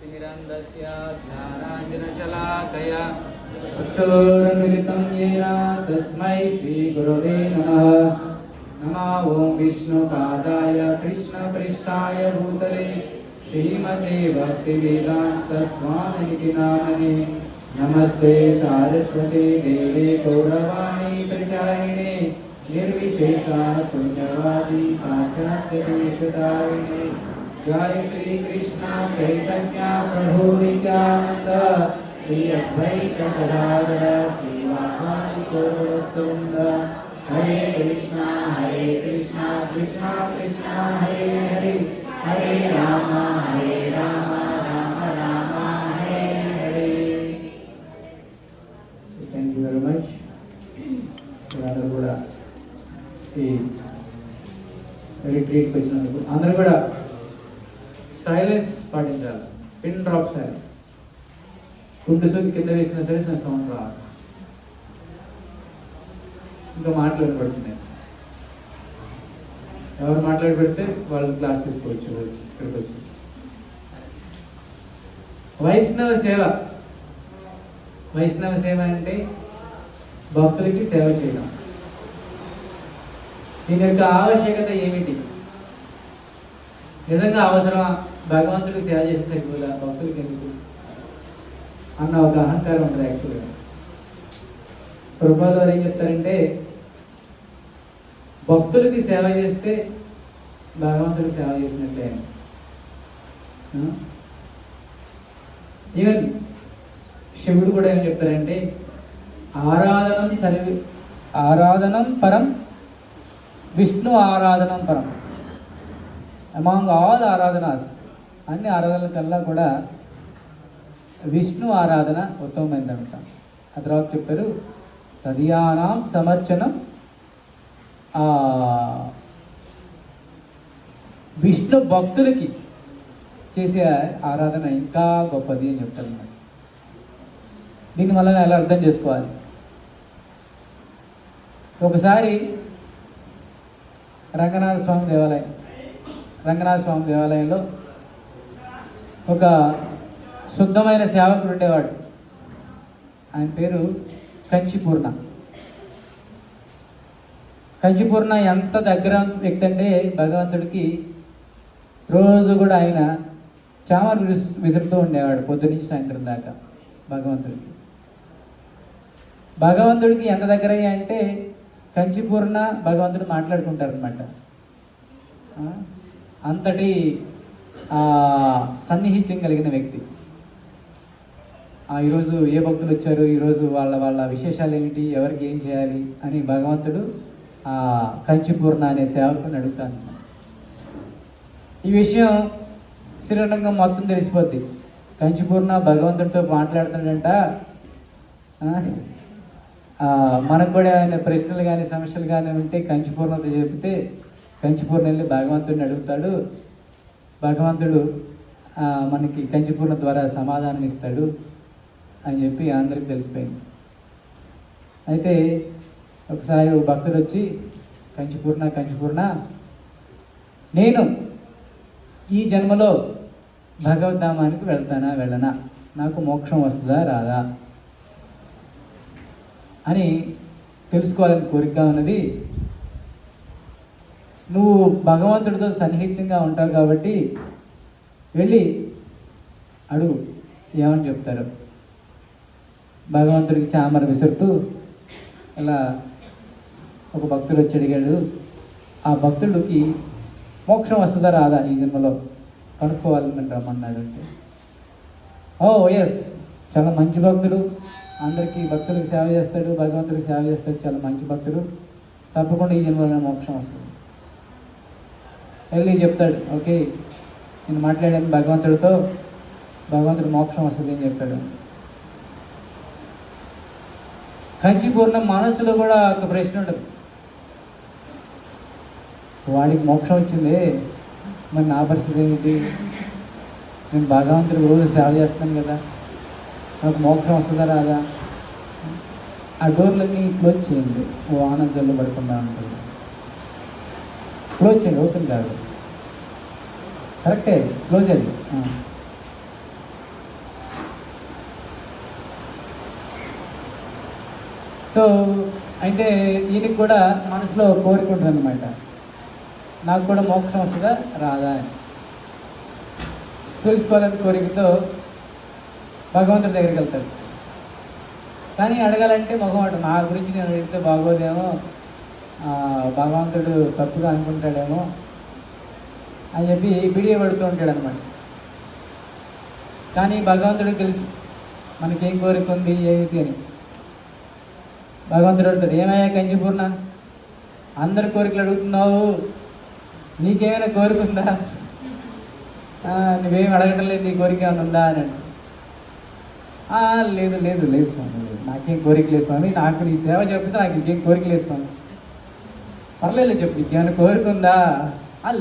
तिमिरन्दस्य ज्ञानाञ्जनशलाकया चक्षुरुन्मिलितं येन तस्मै श्रीगुरवे नमः। नमो ॐ विष्णुपादाय कृष्णपृष्ठाय भूतले श्रीमते भक्तिवेदान्तस्वामिनिति नामने। नमस्ते सारस्वते देवे गौरवाणी प्रचारिणे निर्विशेषा शून्यवादी पाश्चात्यदेशतारिणे। जय श्री कृष्ण चैतन्य प्रभु नित्यानंद श्री अद्वैत गदाधर श्रीवासादि गौरवृंद। Hare Krishna Krishna Krishna Hare Hare, Hare Ram Ram Ram Hare Hare. Thank you very much. అందరూ కూడా ఈ రిట్రీట్కి వచ్చినందుకు అందరూ కూడా సైలెన్స్ పాటించాలి. Pin drop silence. గుండు సూది కింద వేసినా సరే నా సౌండ్ రాదు. ఇంకా మాట్లాడి పెడుతున్నాయి. ఎవరు మాట్లాడి పెడితే వాళ్ళు క్లాస్ తీసుకోవచ్చు ఇక్కడికి వచ్చి. వైష్ణవ సేవ. వైష్ణవ సేవ అంటే భక్తులకి సేవ చేయడం. దీని యొక్క ఆవశ్యకత ఏమిటి? నిజంగా అవసరమా? భగవంతుడికి సేవ చేసి సరిపోదా, భక్తులకి ఎందుకు అన్న ఒక అహంకారం ఉంటుంది. యాక్చువల్గా ప్రభుపాదులు వారు ఏం చెప్తారంటే, భక్తులకి సేవ చేస్తే భగవంతుడికి సేవ చేసినట్లే. ఈవెన్ శివుడు కూడా ఏం చెప్తారంటే, ఆరాధనం పరం విష్ణు ఆరాధనం పరం. అమాంగ్ ఆల్ ఆరాధనాస్, అన్ని ఆరాధనల కల్లా కూడా విష్ణు ఆరాధన ఉత్తమమైందంట. ఆ తర్వాత చెప్తారు, తదియానాం సమర్చనం, విష్ణు భక్తులకి చేసే ఆరాధన ఇంకా గొప్పది అని చెప్తారు అన్నమాట. దీన్ని వల్ల ఎలా అర్థం చేసుకోవాలి? ఒకసారి రంగనాథ స్వామి దేవాలయంలో ఒక శుద్ధమైన సేవకుడు ఉండేవాడు. ఆయన పేరు కంచిపూర్ణ. కంచిపూర్ణ ఎంత దగ్గర వ్యక్తి అంటే భగవంతుడికి రోజు కూడా ఆయన చామర్ విసురుతూ ఉండేవాడు పొద్దునుంచి సాయంత్రం దాకా. భగవంతుడికి ఎంత దగ్గర అంటే కంచిపూర్ణ భగవంతుడు మాట్లాడుకుంటారు అనమాట. అంతటి సన్నిహిత్యం కలిగిన వ్యక్తి. ఈరోజు ఏ భక్తులు వచ్చారు, ఈరోజు వాళ్ళ విశేషాలు ఏమిటి, ఎవరికి ఏం చేయాలి అని భగవంతుడు కంచిపూర్ణ అనే సేవకుని అడుగుతాను. ఈ విషయం శ్రీరంగం మొత్తం తెలిసిపోద్ది. కంచిపూర్ణ భగవంతుడితో మాట్లాడుతున్నాడంట. మనకు కూడా ఏమైనా ప్రశ్నలు కానీ సమస్యలు కానీ ఉంటే కంచిపూర్ణతో చెబితే కంచిపూర్ణ వెళ్ళి భగవంతుడిని అడుగుతాడు. భగవంతుడు మనకి కంచిపూర్ణ ద్వారా సమాధానం ఇస్తాడు అని చెప్పి అందరికి తెలిసిపోయింది. అయితే ఒకసారి భక్తుడు వచ్చి, కంచిపూర్ణ నేను ఈ జన్మలో భగవద్ధామానికి వెళ్ళనా, నాకు మోక్షం వస్తుందా రాదా అని తెలుసుకోవాలని కోరికగా ఉన్నది. నువ్వు భగవంతుడితో సన్నిహితంగా ఉంటావు కాబట్టి వెళ్ళి అడుగు, ఏమని చెప్తారు. భగవంతుడికి చామర విసురుతూ ఇలా ఒక భక్తుడు వచ్చి అడిగాడు. ఆ భక్తుడికి మోక్షం వస్తుందా రాదా ఈ జన్మలో కనుక్కోవాలని రమ్మన్నాడు. అంటే ఎస్, చాలా మంచి భక్తుడు, అందరికీ భక్తులకు సేవ చేస్తాడు, భగవంతుడికి సేవ చేస్తాడు, చాలా మంచి భక్తుడు, తప్పకుండా ఈ జన్మలో మోక్షం వస్తుంది. వెళ్ళి చెప్తాడు, ఓకే నేను మాట్లాడాను భగవంతుడితో, భగవంతుడు మోక్షం వస్తుంది అని చెప్పాడు. కంచిపూర్ణ మనసులో కూడా ఒక ప్రశ్న ఉంటుంది, వాడికి మోక్షం వచ్చింది, మరి నా పరిస్థితి ఏమిటి? నేను భగవంతుడికి రోజు సేవ చేస్తాను కదా, నాకు మోక్షం వస్తుందా రాదా? ఆ డోర్లన్నీ క్లోజ్ చేయండి, వాన జల్లు పడకుండా ఉంటుంది. క్లోజ్ చేయండి, ఓపెన్ కాదు, కరెక్టే క్లోజ్ అది. సో అయితే ఈయనకి కూడా మనసులో కోరిక ఉంటుంది అనమాట, నాకు కూడా మోక్షం వస్తుందా రాదా అని తెలుసుకోవాలని కోరికతో భగవంతుడి దగ్గరికి వెళ్తాడు. కానీ అడగాలంటే మొహమాట, నా గురించి నేను అడిగితే బాగోదేమో, భగవంతుడు తప్పుగా అనుకుంటాడేమో అని చెప్పి బిడియ పడుతూ ఉంటాడు అనమాట. కానీ భగవంతుడికి తెలుసు మనకేం కోరిక ఉంది ఏమిటి అని. భగవంతుడు అడుగుతాడు, ఏమయ్యా కంచిపూర్ణ, అందరి కోరికలు అడుగుతున్నావు, నీకేమైనా కోరిక ఉందా, నువ్వేం అడగటం లేదు, నీ కోరిక ఏమైనా ఉందా అని అంటాడు. లేదు లేదు లేదు స్వామి, నాకేం కోరిక లేదు స్వామి, నాకు నీ సేవ చెప్తే నాకు ఇంకేం కోరిక లేదు స్వామి. పర్లేదు చెప్పు, నీకేమైనా కోరిక ఉందా?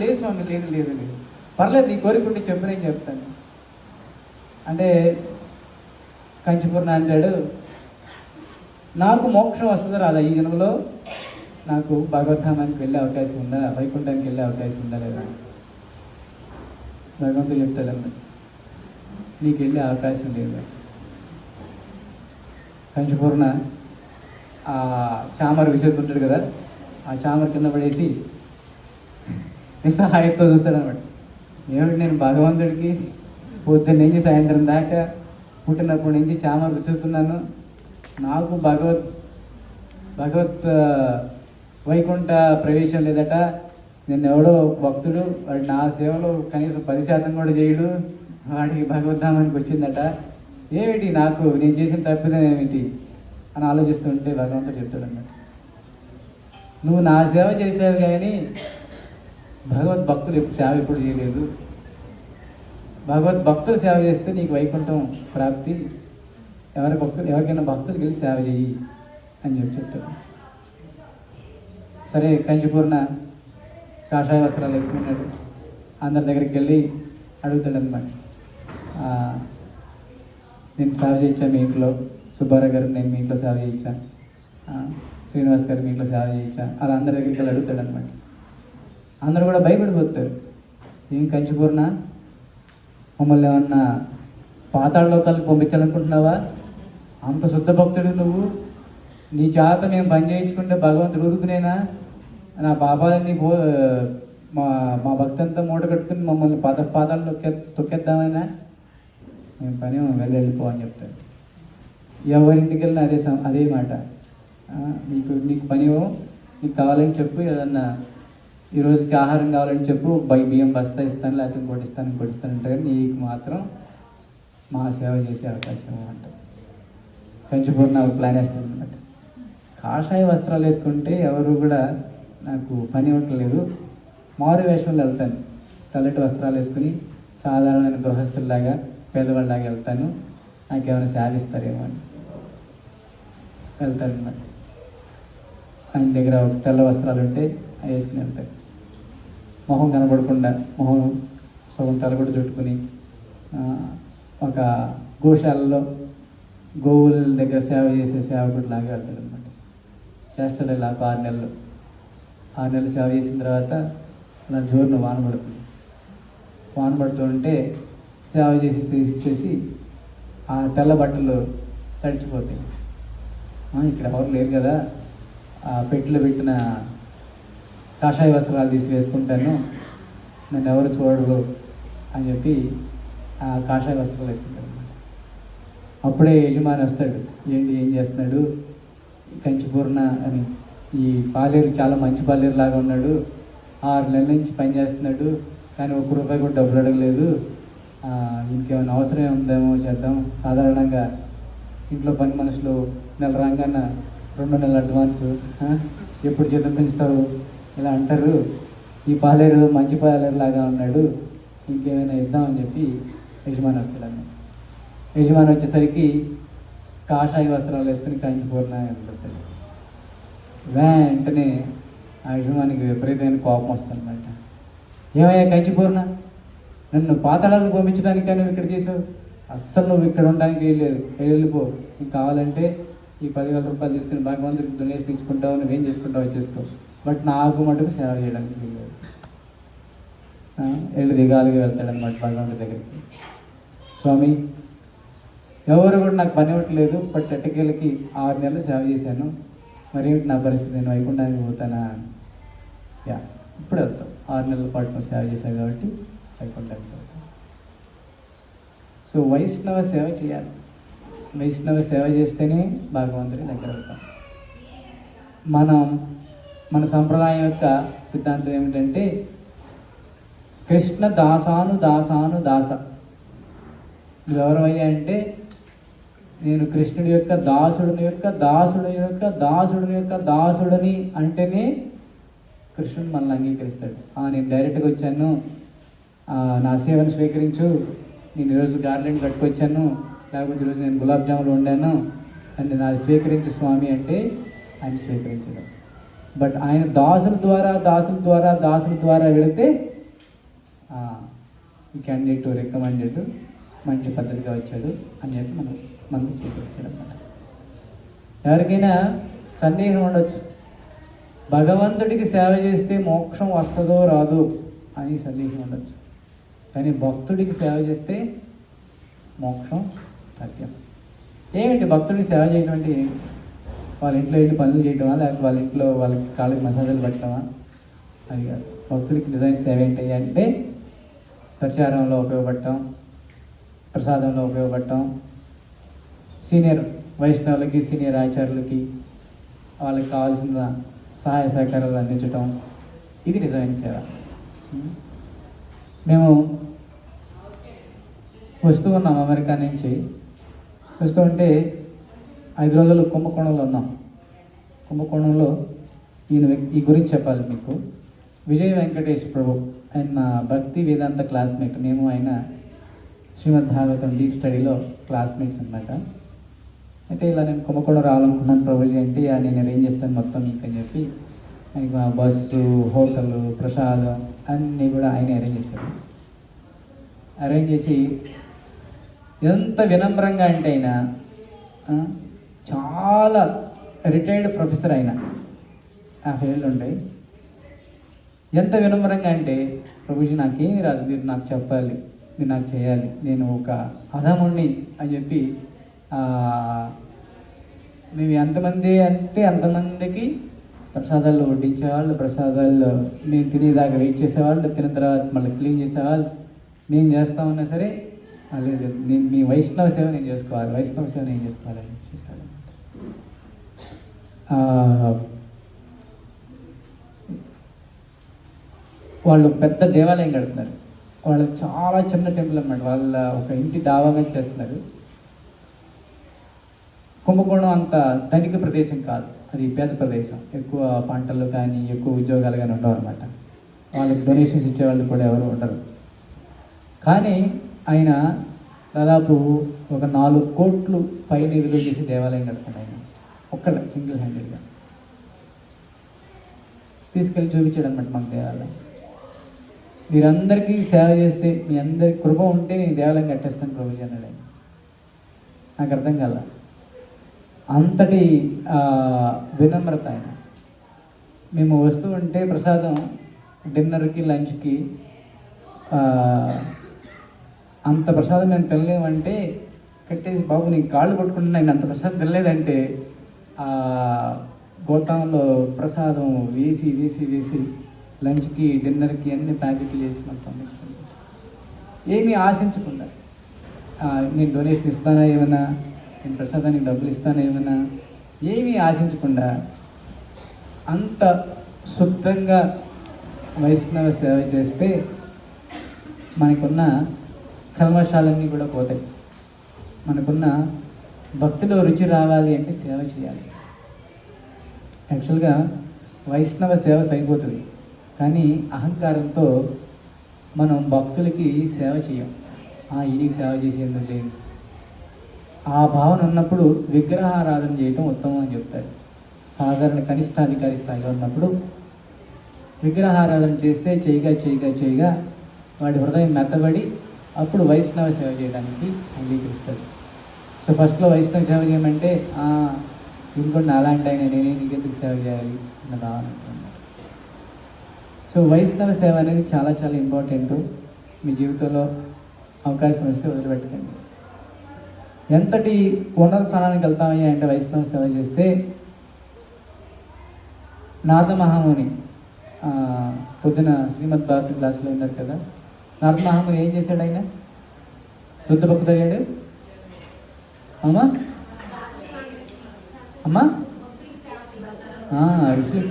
లేదు స్వామి, లేదు లేదు లేదు. పర్లేదు, నీ కోరిక ఉంటే చెప్పు, నేను చెప్తాను అంటే కంచిపూర్ణ అంటాడు, నాకు మోక్షం వస్తుందా రాదా ఈ జన్మలో, నాకు భగవద్ధామానికి వెళ్ళే అవకాశం ఉందా, వైకుంఠానికి వెళ్ళే అవకాశం ఉందా లేదా? భగవంతుడు చెప్తాడన్నమాట, నీకు వెళ్ళే అవకాశం లేదు. కంచిపూర్ణ ఆ చామర విసురుతుంటాడు కదా, ఆ చామర కింద పడేసి నిస్సహాయంతో చూస్తాడనమాట. ఏమిటి, నేను భగవంతుడికి పొద్దున్న నుంచి సాయంత్రం దాకా పుట్టినప్పటి నుంచి చామర విసురుతున్నాను, నాకు భగవత్ వైకుంఠ ప్రవేశం లేదట, నేను ఎవడో భక్తుడు, వాడు నా సేవలో కనీసం 10% కూడా చేయడు, వాడికి భగవద్ధామానికి వచ్చిందట, ఏమిటి నాకు నేను చేసిన తప్పిదం ఏమిటి అని ఆలోచిస్తుంటే భగవంతుడు చెప్తాడు అన్నమాట, నువ్వు నా సేవ చేసావు కానీ భగవద్భక్తులు సేవ ఎప్పుడు చేయలేదు, భగవద్భక్తులు సేవ చేస్తే నీకు వైకుంఠం ప్రాప్తి, ఎవరికైనా భక్తులకి వెళ్ళి సేవ చెయ్యి అని చెప్తాడు. సరే కంచిపూర్ణ కాషాయ వస్త్రాలు వేసుకున్నాడు, అందరి దగ్గరికి వెళ్ళి అడుగుతాడు అనమాట, నేను సేవ చేయించాను మీ ఇంట్లో, సుబ్బారావు గారు నేను మీ ఇంట్లో సేవ చేయించాను, శ్రీనివాస్ గారు మీ ఇంట్లో సేవ చేయించాను, అలా అందరి దగ్గరికి వెళ్ళి అడుగుతాడు అనమాట. అందరూ కూడా భయపడిపోతారు, ఏం కంచిపూర్ణ మమ్మల్ని ఏమన్నా పాతాళ లోకాలకు పంపించాలనుకుంటున్నావా, అంత శుద్ధ భక్తుడు నువ్వు, నీ చేత మేము పని చేయించుకుంటే భగవంతుడు ఊరుకునేనా, నా పాపాలన్నీ మా భక్తి అంతా మూట కట్టుకుని మమ్మల్ని పాతాళలో తొక్కేద్దామైనా, మేము పని వెళ్ళిపో అని చెప్తాడు. ఎవరింటికి వెళ్ళినా అదే మాట, నీకు పనివో, నీకు కావాలని చెప్పు, ఏదన్నా ఈ రోజుకి ఆహారం కావాలని చెప్పు, బియ్యం బస్తా ఇస్తాను, లేకపోతే ఇంకోటి ఇస్తాను అంటే నీకు మాత్రం మా సేవ చేసే అవకాశం అంట. కంచిపూర్ణ ప్లాన్ వేస్తాను అనమాట, కాషాయ వస్త్రాలు వేసుకుంటే ఎవరు కూడా నాకు పని ఇవ్వట్లేదు, మారు వేషంలో వెళ్తాను, తెల్లటి వస్త్రాలు వేసుకుని సాధారణమైన గృహస్థుల్లాగా పేదవాళ్ళలాగా వెళ్తాను, నాకేమైనా సేవ ఇస్తారేమో అని వెళ్తారనమాట. ఆయన దగ్గర తెల్ల వస్త్రాలు ఉంటే అవి వేసుకుని వెళ్తారు, మొహం కనబడకుండా మొహం సగం తల కూడా చుట్టుకుని ఒక గోశాలలో గోవుల దగ్గర సేవ చేసే సేవకుడు లాగా వెళ్తాడు అనమాట. చేస్తాడు ఇలా 6 నెలలు. 6 నెలలు సేవ చేసిన తర్వాత అలా జోరును వాన పడుతూ ఉంటే సేవ చేసి ఆ తెల్ల బట్టలు తడిచిపోతాయి. ఇక్కడ ఎవరు లేరు కదా, ఆ పెట్టెలో పెట్టిన కాషాయ వస్త్రాలు తీసి వేసుకుంటాను, నన్ను ఎవరు చూడరు అని చెప్పి ఆ కాషాయ వస్త్రాలు వేసుకుంటాను అనమాట. అప్పుడే యజమాని వస్తాడు, ఏం చేస్తున్నాడు కంచిపూర్ణ అని, ఈ పాలేరు చాలా మంచి పాలేరు లాగా ఉన్నాడు, 6 నెలల నుంచి పని చేస్తున్నాడు, కానీ ₹1 కూడా డబ్బులు అడగలేదు, ఇంకేమైనా అవసరం ఉందేమో చేద్దాం, సాధారణంగా ఇంట్లో పని మనుషులు నెల రాగానే 2 నెలల అడ్వాన్స్, ఎప్పుడు జీతం పెంచుతావు ఇలా అంటారు, ఈ పాలేరు మంచి పాలేరు లాగా ఉన్నాడు, ఇంకేమైనా ఇద్దామని చెప్పి యజమాని వస్తాడన్న. యజమాని వచ్చేసరికి కాషాయ వస్త్రాలు వేసుకుని కంచిపూర్ణ వెళ్ళిపోతాడు. వెంటనే ఆ యజమానికి విపరీతమైన కోపం వస్తుందన్నమాట. ఏమయ్యా కంచిపూర్ణ, నన్ను పాతాళాలకు పంపించడానికి నువ్వు ఇక్కడ చేసావు, అస్సలు నువ్వు ఇక్కడ ఉండడానికి వెళ్ళలేదు, వెళ్ళిపో, నీకు కావాలంటే ఈ ₹10,000 తీసుకుని భగవంతుడికి దున్నేసి ఇచ్చుకుంటావు, నువ్వేం చేసుకుంటావు చేసుకో, బట్ నాకు మటుకు సేవ చేయడానికి వెళ్ళలేదు. వెళ్ళి దిగాలిగా వెళ్తాడనమాట భగవంతుడి దగ్గరికి. స్వామి ఎవరు కూడా నాకు పని ఇవ్వట్లేదు, బట్ ఎట్టకేళ్ళకి 6 నెలలు సేవ చేశాను, మరి ఏమిటి నా పరిస్థితి, నేను వైకుంఠానికి పోతానా? యా, ఇప్పుడు వెళ్తాం. 6 నెలల పాటు నువ్వు సేవ చేశావు కాబట్టి వైకుంఠానికి పోతాం. సో వైష్ణవ సేవ చేయాలి. వైష్ణవ సేవ చేస్తేనే భగవంతుడి దగ్గర వెళ్తాం. మన సంప్రదాయం యొక్క సిద్ధాంతం ఏమిటంటే కృష్ణ దాసాను దాసాను దాస. నువ్వెవరయ్యా అంటే నేను కృష్ణుడి యొక్క దాసుడిని యొక్క దాసుడి యొక్క దాసుడిని యొక్క దాసుడిని అంటేనే కృష్ణుడు మనల్ని అంగీకరిస్తాడు. నేను డైరెక్ట్గా వచ్చాను, నా సేవను స్వీకరించు, నేను ఈరోజు గార్లెండ్ కట్టుకొచ్చాను, లేకపోతే ఈరోజు నేను గులాబ్ జాములు వండాను అని నాది స్వీకరించు స్వామి అంటే ఆయన స్వీకరించడం. బట్ ఆయన దాసుల ద్వారా వెళితే ఈ క్యాండిడేట్ రికమెండెడ్, మంచి పద్ధతిగా వచ్చాడు అని చెప్పి మనకు స్వీకరిస్తాడు అన్నమాట. ఎవరికైనా సందేహం ఉండొచ్చు, భగవంతుడికి సేవ చేస్తే మోక్షం వస్తుందో రాదు అని సందేహం ఉండొచ్చు. కానీ భక్తుడికి సేవ చేస్తే మోక్షం సత్యం. ఏమిటి భక్తుడికి సేవ చేయడం అంటే? ఏంటి? వాళ్ళ ఇంట్లో వెళ్ళి పనులు చేయటమా, లేకపోతే వాళ్ళ ఇంట్లో వాళ్ళకి కాళ్ళకి మసాజాలు పెట్టడమా? అది కాదు. భక్తుడికి నిజమైన సేవ ఏంటి అంటే ప్రచారంలో ఉపయోగపడటం, ప్రసాదంలో ఉపయోగపడటం, సీనియర్ వైష్ణవులకి సీనియర్ ఆచార్యులకి వాళ్ళకి కావాల్సిన సహాయ సహకారాలు అందించటం, ఇది నిజమైన సేవ. మేము వస్తూ ఉన్నాం, అమెరికా నుంచి వస్తూ ఉంటే 5 రోజులు కుంభకోణంలో ఉన్నాం. కుంభకోణంలో ఈ గురించి చెప్పాలి మీకు. విజయ్ వెంకటేష్ ప్రభు, ఆయన భక్తి వేదాంత క్లాస్మేట్. మేము ఆయన శ్రీమద్ భాగవతం డీప్ స్టడీలో క్లాస్మేట్స్ అనమాట. అయితే ఇలా నేను కుంభకోణం రావాలనుకున్నాను ప్రభుజీ అంటే, నేను అరేంజ్ చేస్తాను మొత్తం మీకు అని చెప్పి ఆయనకి బస్సు, హోటల్, ప్రసాదం అన్నీ కూడా ఆయన అరేంజ్ చేశారు. అరేంజ్ చేసి ఎంత వినమ్రంగా అంటే ఆయన చాలా రిటైర్డ్ ప్రొఫెసర్, ఆయన 50 ఏళ్ళు ఉంటాయి. ఎంత వినమ్రంగా అంటే, ప్రభుజీ నాకేమీ రాదు, మీరు నాకు చెప్పాలి, మీరు నాకు చేయాలి, నేను ఒక అధముణ్ణి అని చెప్పి మేము ఎంతమంది అంటే అంతమందికి ప్రసాదాలు వడ్డించేవాళ్ళు, ప్రసాదాలు మేము తినేదాకా వెయిట్ చేసేవాళ్ళు, తిన్న తర్వాత మళ్ళీ క్లీన్ చేసేవాళ్ళు. నేను చేస్తా ఉన్నా సరే లేదు, నేను మీ వైష్ణవ సేవ నేను చేసుకోవాలి అని చేశాను. వాళ్ళు పెద్ద దేవాలయం కడుతున్నారు. వాళ్ళు చాలా చిన్న టెంపుల్ అన్నమాట. వాళ్ళ ఒక ఇంటి డాబా మీద చేస్తున్నారు. కుంభకోణం అంత ధనిక ప్రదేశం కాదు, అది పేద ప్రదేశం. ఎక్కువ పంటలు కానీ ఎక్కువ ఉద్యోగాలు కానీ ఉండవు అనమాట. వాళ్ళకి డొనేషన్స్ ఇచ్చేవాళ్ళు కూడా ఎవరు ఉండరు. కానీ ఆయన దాదాపు ఒక 4 కోట్లు పైన విలువ చేసి దేవాలయం కడతాడు. ఆయన ఒక్కడ సింగిల్ హ్యాండెడ్గా తీసుకెళ్ళి చూపించాడు అనమాట మాకు దేవాలయం. మీరందరికీ సేవ చేస్తే, మీ అందరికి కృప ఉంటే నేను దేవాలయం కట్టేస్తాను ప్రభుజీ అన్నాడు ఆయన. నాకు అర్థం కాల, అంతటి వినమ్రత ఆయన. మేము వస్తూ ఉంటే ప్రసాదం డిన్నర్కి లంచ్కి అంత ప్రసాదం మేము తినలేమంటే కట్టేసి, బాబు నీకు కాళ్ళు కొట్టుకుంటున్నా, నేను అంత ప్రసాదం తినలేదంటే గోతంలో ప్రసాదం వేసి వేసి వేసి లంచ్కి డిన్నర్కి అన్ని ప్యాకెట్లు చేసి మొత్తం ఏమీ ఆశించకుండా, నేను డొనేషన్ ఇస్తానా ఏమైనా, నేను ప్రసాదానికి డబ్బులు ఇస్తానా ఏమైనా, ఏమీ ఆశించకుండా అంత శుద్ధంగా వైష్ణవ సేవ చేస్తే మనకున్న కల్మషాలన్నీ కూడా పోతాయి. మనకున్న భక్తిలో రుచి రావాలి అంటే సేవ చేయాలి. యాక్చువల్గా వైష్ణవ సేవ సరిపోతుంది, కానీ అహంకారంతో మనం భక్తులకి సేవ చేయం. ఈయనకి సేవ చేసేందుకు లేదు, ఆ భావన ఉన్నప్పుడు విగ్రహారాధన చేయటం ఉత్తమం అని చెప్తారు. సాధారణ కనిష్టాధికారి స్థాయిలో ఉన్నప్పుడు విగ్రహారాధన చేస్తే చేయగా వాడి హృదయం మెత్తబడి అప్పుడు వైష్ణవ సేవ చేయడానికి అంగీకరిస్తారు. సో ఫస్ట్లో వైష్ణవ సేవ చేయమంటే ఇంకోటి అలాంటి ఆయన, నేనే నీకెందుకు సేవ చేయాలి అన్న భావన ఉంటుంది. సో వైష్ణవ సేవ అనేది చాలా చాలా ఇంపార్టెంట్. మీ జీవితంలో అవకాశం వస్తే వదిలిపెట్టకండి. ఎంతటి ఉన్నత స్థానానికి వెళ్తామయ్యా అంటే వైష్ణవ సేవ చేస్తే. నారద మహాముని పొద్దున శ్రీమద్ భారతి క్లాసులో ఉన్నారు కదా, నారద మహాముని ఏం చేశాడు? ఆయన శుద్ధ భక్తుడు అయ్యాడు. అమ్మా అమ్మా ఋషులకు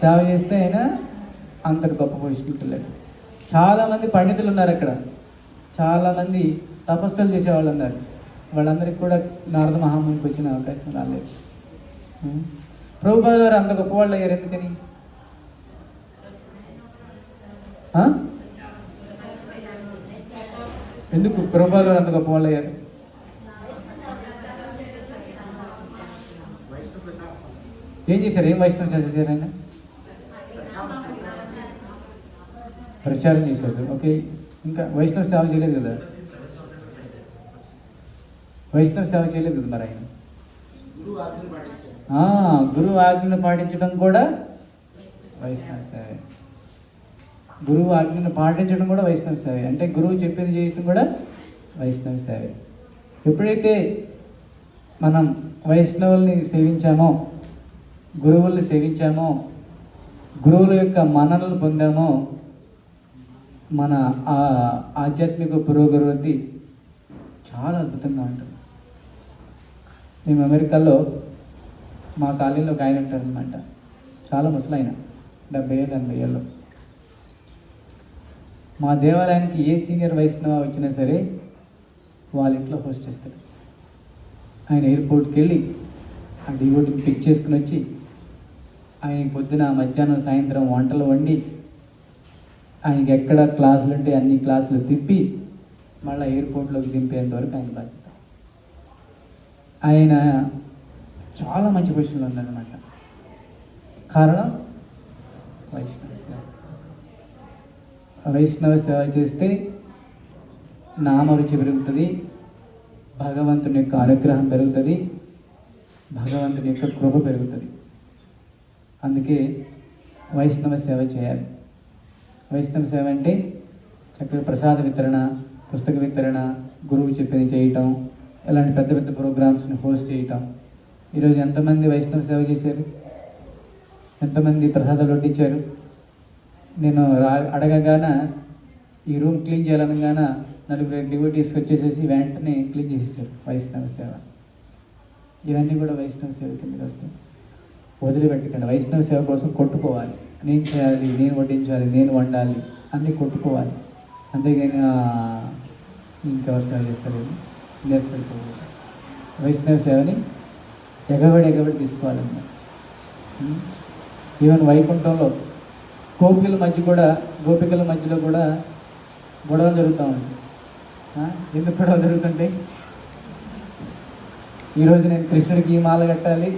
సేవ చేస్తే ఆయన అంతటి గొప్ప పొజిషన్కి వెళ్ళాడు. చాలామంది పండితులు ఉన్నారు అక్కడ, చాలామంది తపస్సులు చేసేవాళ్ళు ఉన్నారు. వాళ్ళందరికీ కూడా నారద మహామునికి వచ్చిన అవకాశం రాలేదు. ప్రభుపాద గారు అంత గొప్పవాళ్ళు అయ్యారు ఎందుకని? ఎందుకు ప్రభుపాద గారు అంత గొప్పవాళ్ళు అయ్యారు? ఏం చేశారు? ఏం వైష్ణవ సేవ చేశారు? ఆయన ప్రచారం చేశారు. ఓకే, ఇంకా వైష్ణవ సేవ చేయలేదు కదా? వైష్ణవ సేవ చేయలేదు కదా మరి ఆయన. గురువు ఆజ్ఞను పాటించడం కూడా వైష్ణవ సేవ. గురువు ఆజ్ఞను పాటించడం కూడా వైష్ణవ సేవ. అంటే గురువు చెప్పింది చేయడం కూడా వైష్ణవ సేవ. ఎప్పుడైతే మనం వైష్ణవుల్ని సేవించామో, గురువుల్ని సేవించామో, గురువుల యొక్క మన్ననలు పొందామో, మన ఆధ్యాత్మిక పురోగతి చాలా అద్భుతంగా ఉంటుంది. మేము అమెరికాలో మా కాలేజీలో ఒక ఆయన ఉంటారనమాట, చాలా ముసలాయన, 70 ఏళ్ళు 80 ఏళ్ళు. మా దేవాలయానికి ఏ సీనియర్ వైష్ణవ వచ్చినా సరే వాళ్ళ ఇంట్లో హోస్ట్ చేస్తారు. ఆయన ఎయిర్పోర్ట్కి వెళ్ళి ఆ డివోటీని పిక్ చేసుకుని వచ్చి ఆయనకి పొద్దున మధ్యాహ్నం సాయంత్రం వంటలు వండి ఆయనకి ఎక్కడ క్లాసులు ఉంటే అన్ని క్లాసులు తిప్పి మళ్ళీ ఎయిర్పోర్ట్లోకి దింపేంత వరకు ఆయన బాధ్యత. ఆయన చాలా మంచి పొజిషన్లో ఉన్నారన్నమాట. కారణం వైష్ణవ సేవ. వైష్ణవ సేవ చేస్తే నామరుచి పెరుగుతుంది, భగవంతుని యొక్క అనుగ్రహం పెరుగుతుంది, భగవంతుని యొక్క కృప పెరుగుతుంది. అందుకే వైష్ణవ సేవ చేయాలి. వైష్ణవ సేవ అంటే చక్కగా ప్రసాద వితరణ, పుస్తక వితరణ, గురువు చెప్పింది చేయటం, ఇలాంటి పెద్ద పెద్ద ప్రోగ్రామ్స్ని హోస్ట్ చేయటం. ఈరోజు ఎంతమంది వైష్ణవ సేవ చేశారు? ఎంతమంది ప్రసాదాలు వడ్డించారు? నేను అడగగాన ఈ రూమ్ క్లీన్ చేయాలనగాన 4 డివోటీస్ వచ్చేసేసి వెంటనే క్లీన్ చేసేసారు. వైష్ణవ సేవ. ఇవన్నీ కూడా వైష్ణవ సేవ కిందకి వస్తాయి. వదిలిపెట్టకండి. వైష్ణవ సేవ కోసం కొట్టుకోవాలి. నేను చేయాలి, నేను వడ్డించాలి, నేను వండాలి, అన్నీ కొట్టుకోవాలి. అంతేగాని ఇంకెవరు సేవ చేస్తారు నేర్చుకెళ్ళిపోవాలి. వైష్ణవ సేవని ఎగబడి తీసుకోవాలన్నమాట. ఈవెన్ వైకుంఠంలో గోపికల మధ్యలో కూడా గొడవలు జరుగుతూ ఉంటాయి. ఎందుకు గొడవలు జరుగుతుంటాయి? ఈరోజు నేను కృష్ణుడికి ఈ మాల కట్టాలి,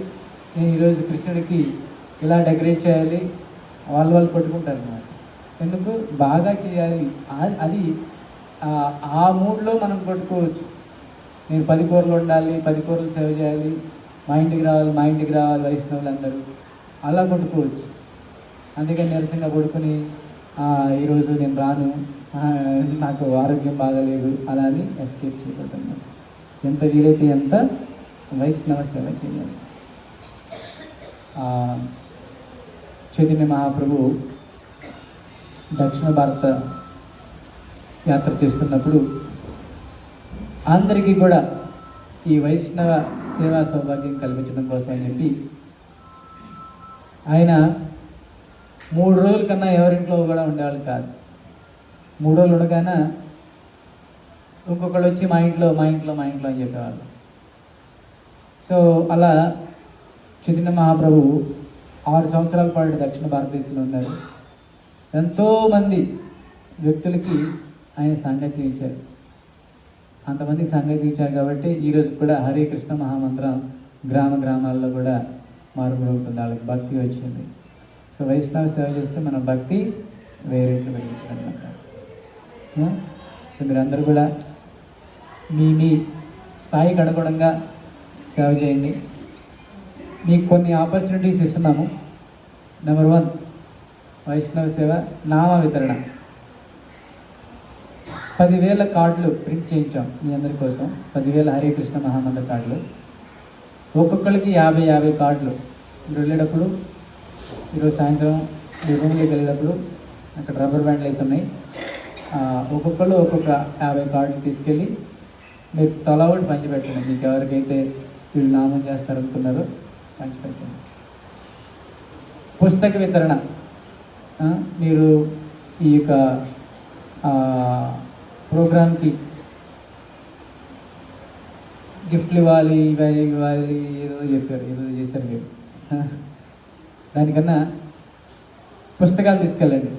నేను ఈరోజు కృష్ణుడికి ఇలా డెకరేట్ చేయాలి, వాళ్ళు కొట్టుకుంటారు అన్నమాట. ఎందుకు? బాగా చేయాలి. అది ఆ మూడ్లో మనం కొట్టుకోవచ్చు. నేను 10 కూరలు వండాలి, 10 కూరలు సేవ చేయాలి, మా ఇంటికి రావాలి వైష్ణవులు అందరూ, అలా కొట్టుకోవచ్చు. అందుకని నీరసంగా పడుకుని ఈరోజు నేను రాను, నాకు ఆరోగ్యం బాగాలేదు అలా అని ఎస్కేప్ చేయబోతున్నాను. ఎంత వీలైతే ఎంత వైష్ణవ సేవ చేయాలి. చైతన్య మహాప్రభు దక్షిణ భారత యాత్ర చేస్తున్నప్పుడు అందరికీ కూడా ఈ వైష్ణవ సేవా సౌభాగ్యం కల్పించడం కోసం అని చెప్పి ఆయన 3 రోజుల కన్నా ఎవరింట్లో కూడా ఉండేవాళ్ళు కాదు. 3 రోజులు ఉండగానే ఇంకొకళ్ళు వచ్చి మా ఇంట్లో అని చెప్పేవాళ్ళు. సో అలా చైతన్య మహాప్రభు 6 సంవత్సరాల పాటు దక్షిణ భారతదేశంలో ఉన్నారు. ఎంతోమంది వ్యక్తులకి ఆయన సాంగత్యం ఇచ్చారు. అంతమందికి సాంగత్యం ఇచ్చారు కాబట్టి ఈరోజు కూడా హరే కృష్ణ మహామంత్రం గ్రామాల్లో కూడా మారుమరుగుతుంది. వాళ్ళకి భక్తి వచ్చింది. సో వైష్ణవ సేవ చేస్తే మన భక్తి వేరే పెరుగుతుంది అన్నమాట. సో మీరందరూ కూడా మీ స్థాయికి అనుగుణంగా సేవ చేయండి. మీకు కొన్ని ఆపర్చునిటీస్ ఇస్తున్నాము. నెంబర్ 1 వైష్ణవ సేవ నామ వితరణ. 10,000 కార్డులు ప్రింట్ చేయించాం మీ అందరి కోసం. 10,000 హరే కృష్ణ మహామంత్ర కార్డులు. ఒక్కొక్కరికి 50 కార్డులు. మీరు వెళ్ళేటప్పుడు ఈరోజు సాయంత్రం మీ రూమ్లోకి వెళ్ళేటప్పుడు అక్కడ రబ్బర్ బ్యాండ్లు వేసి ఉన్నాయి. ఒక్కొక్కరు ఒక్కొక్క 50 కార్డులు తీసుకెళ్ళి మీరు తలా ఒకటి పంచిపెట్టండి. మీకు ఎవరికైతే వీళ్ళు నామం చేస్తారనుకున్నారో పంచిపెట్టండి. పుస్తక వితరణ, మీరు ఈ యొక్క ప్రోగ్రామ్కి గిఫ్ట్లు ఇవ్వాలి, ఇవ్వాలి, ఏదో చెప్పారు, ఏదో చేశారు మీరు. దానికన్నా పుస్తకాలు తీసుకెళ్ళండి.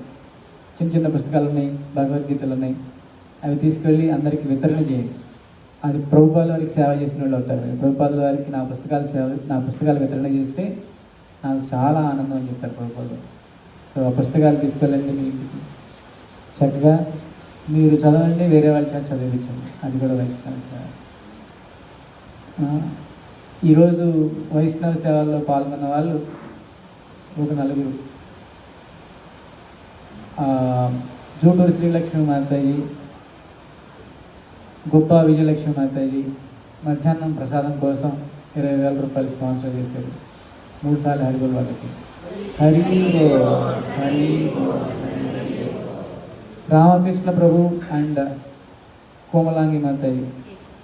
చిన్న చిన్న పుస్తకాలు ఉన్నాయి, భగవద్గీతలు ఉన్నాయి. అవి తీసుకెళ్ళి అందరికీ వితరణ చేయండి. అది ప్రభుపాదుల వారికి సేవ చేసిన వాళ్ళు అవుతారు. ప్రభుపాదుల వారికి నా పుస్తకాలు వితరణ చేస్తే నాకు చాలా ఆనందం అని చెప్పారు ప్రభుపాదులు. సో ఆ పుస్తకాలు తీసుకెళ్ళండి మీ ఇంటికి. చక్కగా మీరు చదవండి, వేరే వాళ్ళ చేత చదివించండి. అది కూడా వైష్ణవ సేవ. ఈరోజు వైష్ణవ సేవల్లో పాల్గొన్న వాళ్ళు ఒక 4. జూటూరు శ్రీలక్ష్మి మాతాజీ, గొప్ప విజయలక్ష్మి మాతాజీ మధ్యాహ్నం ప్రసాదం కోసం 20,000 రూపాయలు స్పాన్సర్ చేశారు. 3 సార్లు హరిబోల్ వాళ్ళకి. హరి హరి రామకృష్ణ ప్రభు అండ్ కోమలాంగి మాతాజీ,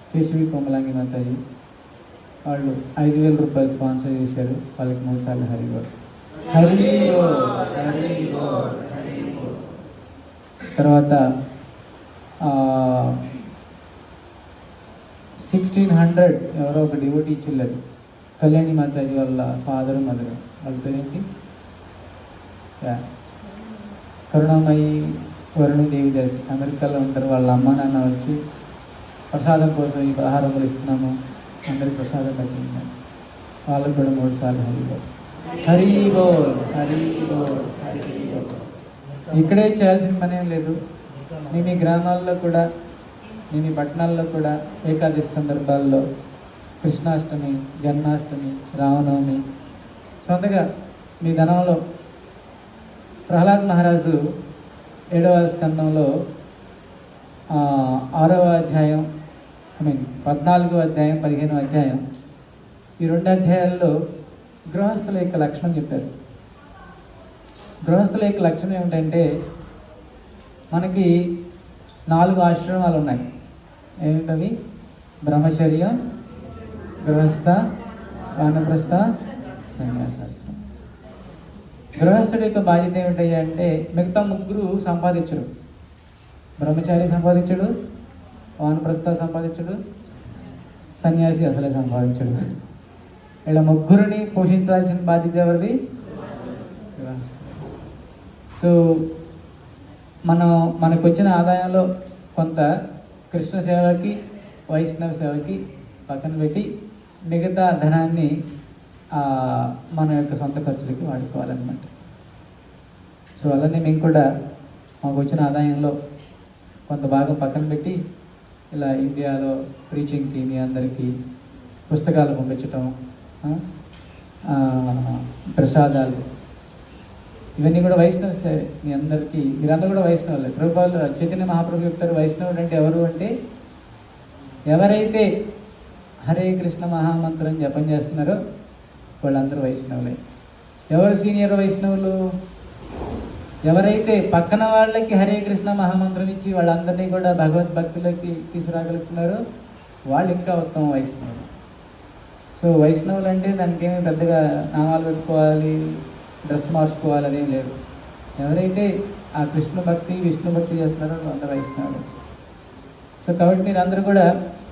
కేశవి కోమలాంగి మాతాజీ వాళ్ళు 5,000 రూపాయలు స్పాన్సర్ చేశారు. వాళ్ళకి 3 సార్లు హరిబోల్. తర్వాత 1,600 ఎవరో ఒక డివోటీ ఇచ్చిల్లారు. కళ్యాణి మాతాజీ వాళ్ళ ఫాదరు మదరు, వాళ్ళ పేరేంటి, కరుణామయి వరుణు దేవిదాస్, అమెరికాలో ఉంటారు. వాళ్ళ అమ్మ నాన్న వచ్చి ప్రసాదం కోసం ఈ 16 ఇస్తున్నాము, అందరికి ప్రసాదం పెట్టింది. వాళ్ళకు కూడా 3 సార్లు హరిబోల్. హరిబోల్ హరిబోల్ హరిబోల్. ఇక్కడే చేయాల్సిన పని ఏం లేదు. మీ గ్రామాల్లో కూడా, మీ పట్టణాల్లో కూడా ఏకాదశి సందర్భాల్లో, కృష్ణాష్టమి, జన్మాష్టమి, రామనవమి సొంతగా మీ ధనంలో ప్రహ్లాద్ మహారాజు 7వ స్కందంలో 6వ అధ్యాయం, 14వ అధ్యాయం, 15వ అధ్యాయం, ఈ 2 అధ్యాయాల్లో గృహస్థుల యొక్క లక్షణం చెప్పారు. గృహస్థుల యొక్క లక్షణం ఏమిటంటే, మనకి 4 ఆశ్రమాలు ఉన్నాయి. ఏమిటవి? బ్రహ్మచర్యం, గృహస్థ, వానప్రస్థ, సన్యాసాశ్రమం. గృహస్థుడి యొక్క బాధ్యత ఏమిటయ్యా అంటే, మిగతా 3 సంపాదించడు. బ్రహ్మచారి సంపాదించడు, వానప్రస్థ సంపాదించడు, సన్యాసి అసలే సంపాదించడు. ఇలా 3 పోషించాల్సిన బాధ్యత ఎవరిది? సో మనకు వచ్చిన ఆదాయంలో కొంత కృష్ణ సేవకి, వైష్ణవ సేవకి పక్కన పెట్టి మిగతా ధనాన్ని మన యొక్క సొంత ఖర్చులకి వాడుకోవాలన్నమాట. సో అలానే మేము కూడా మాకు వచ్చిన ఆదాయంలో కొంత భాగం పక్కన పెట్టి ఇలా ఇండియాలో ప్రీచింగ్కి మీ అందరికీ పుస్తకాలు పంపించటం, ప్రసాదాలు, ఇవన్నీ కూడా వైష్ణవ సేవ. మీ అందరికీ, మీరందరూ కూడా వైష్ణవులే. ప్రభుపాదులు చైతన్య మహాప్రభు చెప్తారు, వైష్ణవుడు అంటే ఎవరు అంటే, ఎవరైతే హరే కృష్ణ మహామంత్రం జపం చేస్తున్నారో వాళ్ళందరూ వైష్ణవులే. ఎవరు సీనియర్ వైష్ణవులు? ఎవరైతే పక్కన వాళ్ళకి హరే కృష్ణ మహామంత్రం ఇచ్చి వాళ్ళందరినీ కూడా భగవద్భక్తులకి తీసుకురాగలుగుతున్నారో వాళ్ళు ఇంకా ఉత్తమ వైష్ణవులు. సో వైష్ణవులు అంటే దానికి ఏమి పెద్దగా నామాలు పెట్టుకోవాలి, డ్రెస్ మార్చుకోవాలి అదేం లేదు. ఎవరైతే ఆ కృష్ణ భక్తి, విష్ణు భక్తి చేస్తున్నారో అందరూ వైష్ణవులు. సో కాబట్టి మీరు అందరూ కూడా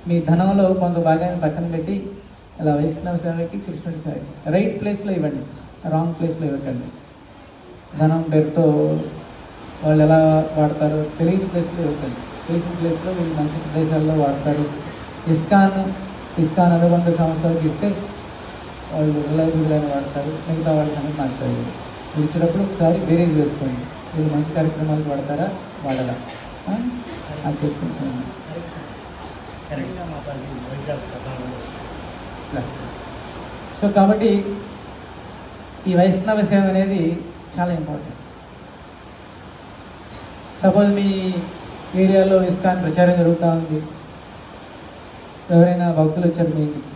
మీ ధనంలో కొంత భాగాన్ని పక్కన పెట్టి ఇలా వైష్ణవ సేవకి, కృష్ణుడి సేవకి రైట్ ప్లేస్లో ఇవ్వండి, రాంగ్ ప్లేస్లో ఇవ్వకండి. ధనం పేరుతో వాళ్ళు ఎలా వాడతారో తెలియని ప్లేస్లో ఇవ్వకండి. తెలిసిన ప్లేస్లో వీళ్ళు మంచి ప్రదేశాల్లో వాడతారు. ఇస్కాన్ అనుబంధ సంస్థలకు ఇస్తే వాళ్ళు రిలయబుల్గానే వాడతారు, మిగతా వాళ్ళకి అనేది నాకు తెలియదు. మీరు ఇచ్చేటప్పుడు ఒకసారి బేరీజ్ వేసుకోండి, వీళ్ళు మంచి కార్యక్రమాలకు వాడతారా వాడరా అది చేసుకొని. సో కాబట్టి ఈ వైష్ణవ సేవ అనేది చాలా ఇంపార్టెంట్. సపోజ్ మీ ఏరియాలో ఇస్కాన్ ప్రచారం జరుగుతూ ఉంది. ఎవరైనా భక్తులు వచ్చారు మీ ఇంటికి,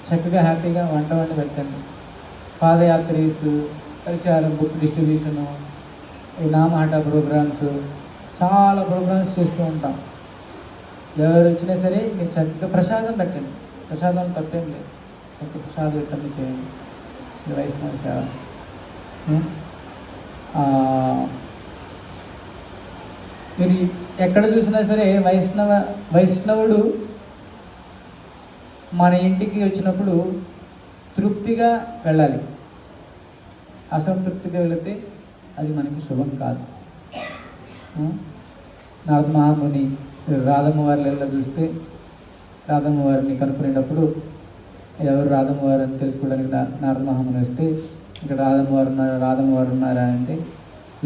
చక్కగా హ్యాపీగా వంట వండి పెట్టండి. పాదయాత్రీస్, ప్రచారం, బుక్ డిస్ట్రిబ్యూషను, ఈ నామహాట ప్రోగ్రామ్స్, చాలా ప్రోగ్రామ్స్ చేస్తూ ఉంటాం. ఎవరు వచ్చినా సరే మీరు చక్కగా ప్రసాదం పెట్టండి. ప్రసాదం తప్పేం లేదు, చక్కగా ప్రసాదం పెట్టండి, చేయండి. ఇది వైష్ణవ సేవ. మీరు ఎక్కడ చూసినా సరే వైష్ణవుడు మన ఇంటికి వచ్చినప్పుడు తృప్తిగా వెళ్ళాలి. అసంతృప్తిగా వెళితే అది మనకి శుభం కాదు. నారద మహాముని రాధమ్మ వారిలో చూస్తే, రాధమ్మ వారిని కనుక్కునేటప్పుడు ఎవరు రాధమ్మ వారు అని తెలుసుకోవడానికి నారద మహాముని వస్తే, ఇక్కడ రాధమ్మ వారు ఉన్నారా అంటే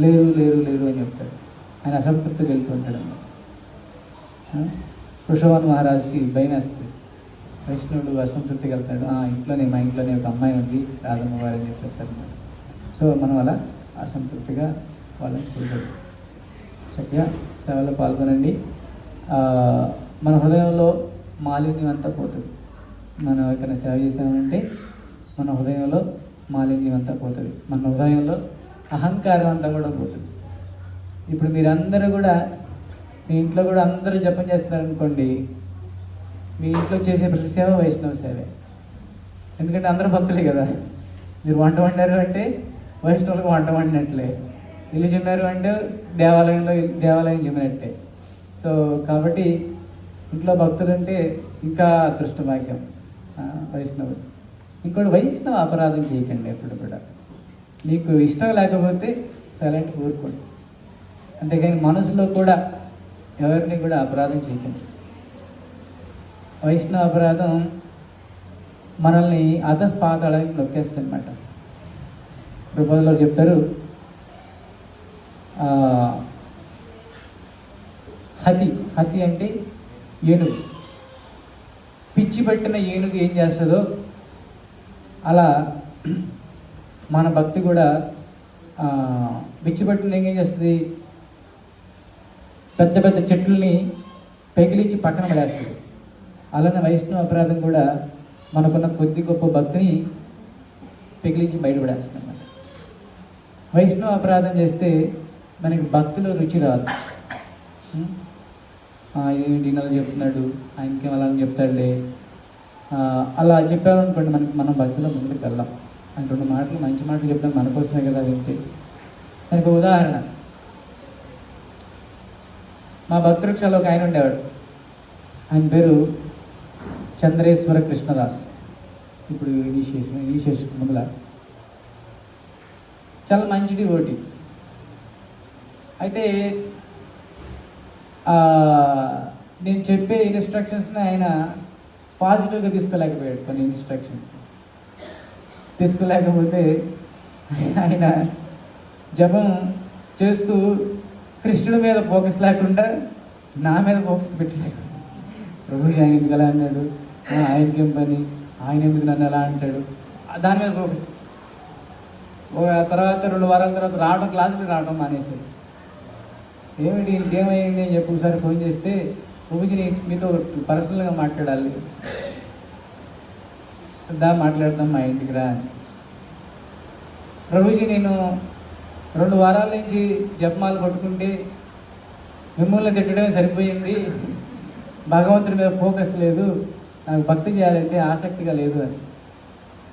లేరు లేరు లేరు అని చెప్తాడు. ఆయన అసంతృప్తికి వెళ్తుంటాడు అన్నమాట. పురుషోత్తమ మహారాజుకి భయం వేస్తుంది. వైష్ణవుడు అసంతృప్తికి వెళ్తాడు. మా ఇంట్లోనే ఒక అమ్మాయి ఉంది రాధమ్మ వారు అని చెప్తారు అన్నమాట. సో మనం అలా అసంతృప్తిగా వాళ్ళని చేయగలరు. చక్కగా సేవలో పాల్గొనండి. మన హృదయంలో మాలిన్యం అంతా పోతుంది. మనం ఎక్కడైనా సేవ చేసామంటే మన హృదయంలో మాలిన్యం అంతా పోతుంది. మన హృదయంలో అహంకారం అంతా కూడా పోతుంది. ఇప్పుడు మీరందరూ కూడా మీ ఇంట్లో కూడా అందరూ జపం చేస్తున్నారనుకోండి, మీ ఇంట్లో చేసే ప్రతి సేవ వైష్ణవ సేవే. ఎందుకంటే అందరూ భక్తులే కదా. మీరు వంట వండారు అంటే వైష్ణవులకు వంట వండినట్లే, ఇల్లు చిమ్మారు అంటే దేవాలయం చిమ్మినట్టే. సో కాబట్టి ఇంట్లో భక్తులు అంటే ఇంకా అదృష్ట భాగ్యం వైష్ణవుడు. ఇంకోటి, వైష్ణవ అపరాధం చేయకండి ఎప్పుడు కూడా. మీకు ఇష్టం లేకపోతే సైలెంట్ ఊరుకోండి. అంతేకాని మనసులో కూడా ఎవరిని కూడా అపరాధం చేయకండి. వైష్ణవ అపరాధం మనల్ని అధపాతాళానికి నొక్కేస్తుంది అన్నమాట. ప్రభువులో చెప్తారు, హతి అంటే ఏనుగు. పిచ్చి పట్టిన ఏనుగు ఏం చేస్తుందో అలా మన భక్తి కూడా పిచ్చి పట్టిన ఏం చేస్తుంది, పెద్ద పెద్ద చెట్లని పెగిలించి పక్కన పడేస్తుంది. అలానే వైష్ణవ అపరాధం కూడా మనకున్న కొద్ది గొప్ప భక్తిని పెగిలించి బయటపడేస్తుంది అన్నమాట. వైష్ణవ అపరాధం చేస్తే మనకి భక్తిలో రుచి రాదు. ఏంటి అలా చెప్తున్నాడు, ఆయనకేం అలా చెప్తాడులే అలా చెప్పారనుకోండి, మనం భక్తిలో ముందుకు వెళ్దాం. ఆయన 2 మాటలు మంచి మాటలు చెప్తాం, మన కోసమే కదా వింటే. దానికి ఉదాహరణ, మా భక్తృక్షలో ఒక ఆయన ఉండేవాడు. ఆయన పేరు చంద్రేశ్వర కృష్ణదాస్. ఇప్పుడు ఇనిషియేషన్ ముందుల చాలా మంచి డివోటీ. అయితే నేను చెప్పే ఇన్స్ట్రక్షన్స్ని ఆయన పాజిటివ్గా తీసుకోలేకపోయాడు. కొన్ని ఇన్స్ట్రక్షన్స్ తీసుకోలేకపోతే ఆయన జపం చేస్తూ కృష్ణుడి మీద ఫోకస్ లేకుండా నా మీద ఫోకస్ పెట్టాడు. ప్రభుజీ ఆయన ఎందుకు అలా అన్నాడు, ఆయనకేం పని, ఆయన ఎందుకు నన్ను అలా అంటాడు, దాని మీద ఫోకస్. తర్వాత 2 వారాల తర్వాత క్లాసుకి రావడం మానేశాడు. ఏమిటి ఇంకేమైంది అని చెప్పి ఒకసారి ఫోన్ చేస్తే, ప్రభుజీ మీతో పర్సనల్గా మాట్లాడాలి, మాట్లాడతాం మా ఇంటికి రా అని. ప్రభుజీ నేను 2 వారాల నుంచి జపమాలు పట్టుకుంటే మిమ్మల్ని తిట్టడమే సరిపోయింది, భగవంతుడి మీద ఫోకస్ లేదు, నాకు భక్తి చేయాలంటే ఆసక్తిగా లేదు అని.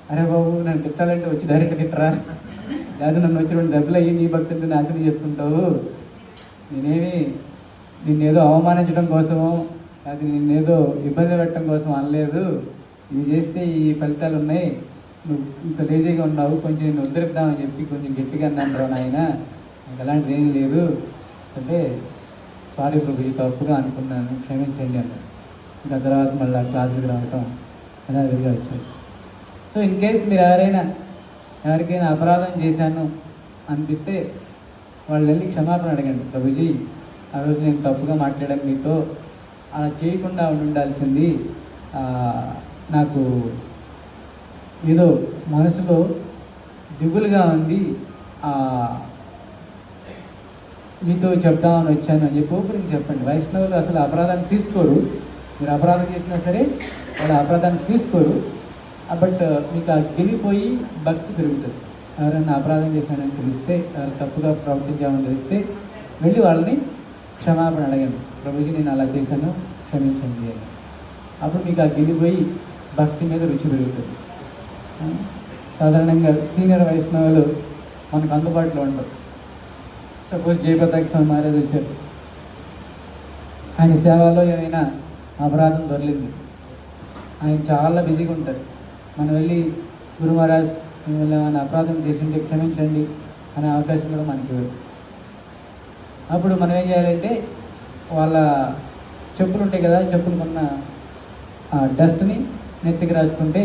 అరే బాబు, నన్ను తిట్టాలంటే వచ్చి డైరెక్ట్ తిట్టరా, లేదా నన్ను వచ్చి 2 దెబ్బలు అయ్యి నీ భక్తిని నాశనం చేసుకుంటావు. నిన్నేదో అవమానించడం కోసమో అది నిన్నేదో ఇబ్బంది పెట్టడం కోసం అనలేదు. ఇవి చేస్తే ఈ ఫలితాలు ఉన్నాయి, నువ్వు ఇంత లేజీగా ఉన్నావు, కొంచెం నేను ఉద్ధరిద్దామని చెప్పి కొంచెం గట్టిగా అన్నాను నాయన, నాకు అలాంటిది ఏం లేదు అంటే, సారీ ప్రభుజీ తప్పుగా అనుకున్నాను, క్షమించండి అన్నాడు. ఇంకా తర్వాత మళ్ళీ క్లాసులకు రావటం అలా విడిగా వచ్చారు. సో ఇన్ కేస్ మీరు ఎవరికైనా అపరాధం చేశాను అనిపిస్తే వాళ్ళు వెళ్ళి క్షమాపణ అడగండి. ప్రభుజీ, ఆ రోజు నేను తప్పుగా మాట్లాడాను మీతో, అలా చేయకుండా ఉండాల్సింది, నాకు ఏదో మనసులో దిగులుగా ఉంది, మీతో చెప్దామని వచ్చాను అని చెప్పి ఓపెనింగ్ చెప్పండి. వైష్ణవులు అసలు అపరాధాన్ని తీసుకోరు. మీరు అపరాధం చేసినా సరే వాళ్ళు అపరాధాన్ని తీసుకోరు. బట్ మీకు ఆ గిలిపోయి భక్తి పెరుగుతుంది. ఎవరైనా అపరాధం చేశానని తెలిస్తే, ఎవరు తప్పుగా ప్రవర్తించామని తెలిస్తే వెళ్ళి వాళ్ళని క్షమాపణ అడగండి. ప్రభుజీ నేను అలా చేశాను, క్షమించండి అని. అప్పుడు మీకు ఆ గిలిపోయి భక్తి మీద రుచి పెరుగుతుంది. సాధారణంగా సీనియర్ వైష్ణవులు మనకు అందుబాటులో ఉండరు. సపోజ్ జయప్రతాక్ స్వామి మహారాజ్ వచ్చారు, ఆయన సేవలో ఏమైనా అపరాధం దొరికింది, ఆయన చాలా బిజీగా ఉంటారు. మనం వెళ్ళి గురు మహారాజ్ మిమ్మల్ని ఏమైనా అపరాధం చేసి ఉంటే క్షమించండి అనే అవకాశం కూడా మనకి ఇవ్వదు. అప్పుడు మనం ఏం చేయాలంటే వాళ్ళ చెప్పులు ఉంటాయి కదా, చెప్పులుకున్న డస్ట్ని నెత్తికి రాసుకుంటే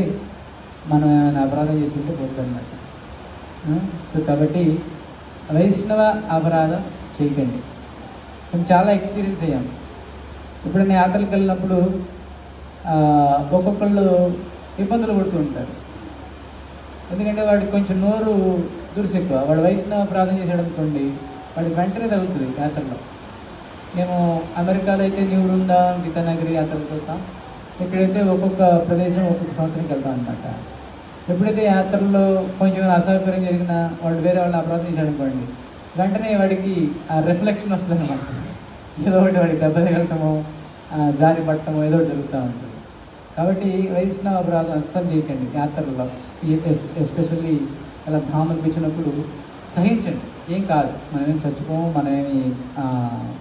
మనం ఏమైనా అపరాధం చేసి ఉంటే పోతుంది అన్నమాట. సో కాబట్టి వైష్ణవ అపరాధం చేయకండి. మేము చాలా ఎక్స్పీరియన్స్ అయ్యాం. ఇప్పుడు నేను యాత్రలకు వెళ్ళినప్పుడు ఒక్కొక్కళ్ళు ఇబ్బందులు పడుతూ ఉంటారు. ఎందుకంటే వాడికి కొంచెం నోరు దురుసు ఎక్కువ. వాడు వైష్ణవ అపరాధం చేసాడు అనుకోండి, వాడికి వెంటనే తగ్గుతుంది యాత్రలో. మేము అమెరికాలో అయితే న్యూ బృందావన్ గీతానగరి యాత్రలకు వెళ్తాం. ఇక్కడైతే ఒక్కొక్క ప్రదేశం ఒక్కొక్క సంవత్సరంకి వెళ్తాం అనమాట. ఎప్పుడైతే యాత్రల్లో కొంచెం అసౌకర్యం జరిగినా వాడు వేరే వాళ్ళని అపరాధం చేశాడు అనుకోండి, వెంటనే వాడికి ఆ రిఫ్లెక్షన్ వస్తుంది అనమాట. ఏదో ఒకటి వాడికి దెబ్బ తగలటమో జారి పట్టడమో ఏదో ఒకటి జరుగుతూ ఉంటుంది. కాబట్టి వైష్ణవ అపరాధం అస్సలు చేయకండి యాత్రల్లో. ఎస్పెషల్లీ అలా ధామలు పిచ్చినప్పుడు సహించండి, ఏం కాదు, మనమేం చచ్చిపోము,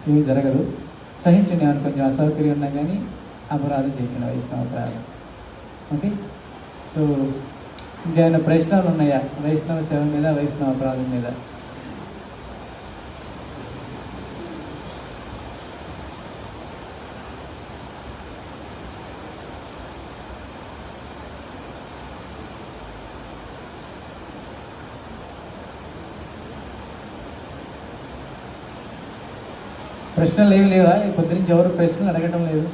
ఏమి జరగదు. సహించండి, ఏమైనా కొంచెం అసౌకర్యం ఉన్నా కానీ అపరాధం చేయకండి, వైష్ణవ అపరాధం. ఓకే. సో ఇంకేమైనా ప్రశ్నలు ఉన్నాయా వైష్ణవ సేవ మీద, వైష్ణవ అపరాధం మీద? ప్రశ్నలు ఏమి లేవా? పొద్దు నుంచి ఎవరు ప్రశ్నలు అడగటం లేదు.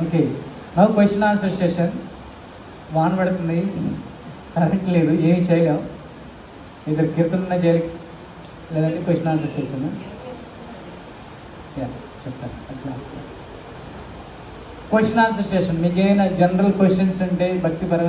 ఓకే, నా క్వశ్చన్ ఆన్సర్ సెషన్. వాన పడుతుంది, కరెంట్ లేదు, ఏమి చేయలేం. ఇద్దరు కీర్తన చేయాలి, లేదంటే క్వశ్చన్ ఆన్సర్ సెషన్. చెప్తాను క్వశ్చన్ ఆన్సర్ సెషన్. మీకు ఏమైనా జనరల్ క్వశ్చన్స్ ఉంటే భక్తిపరంగా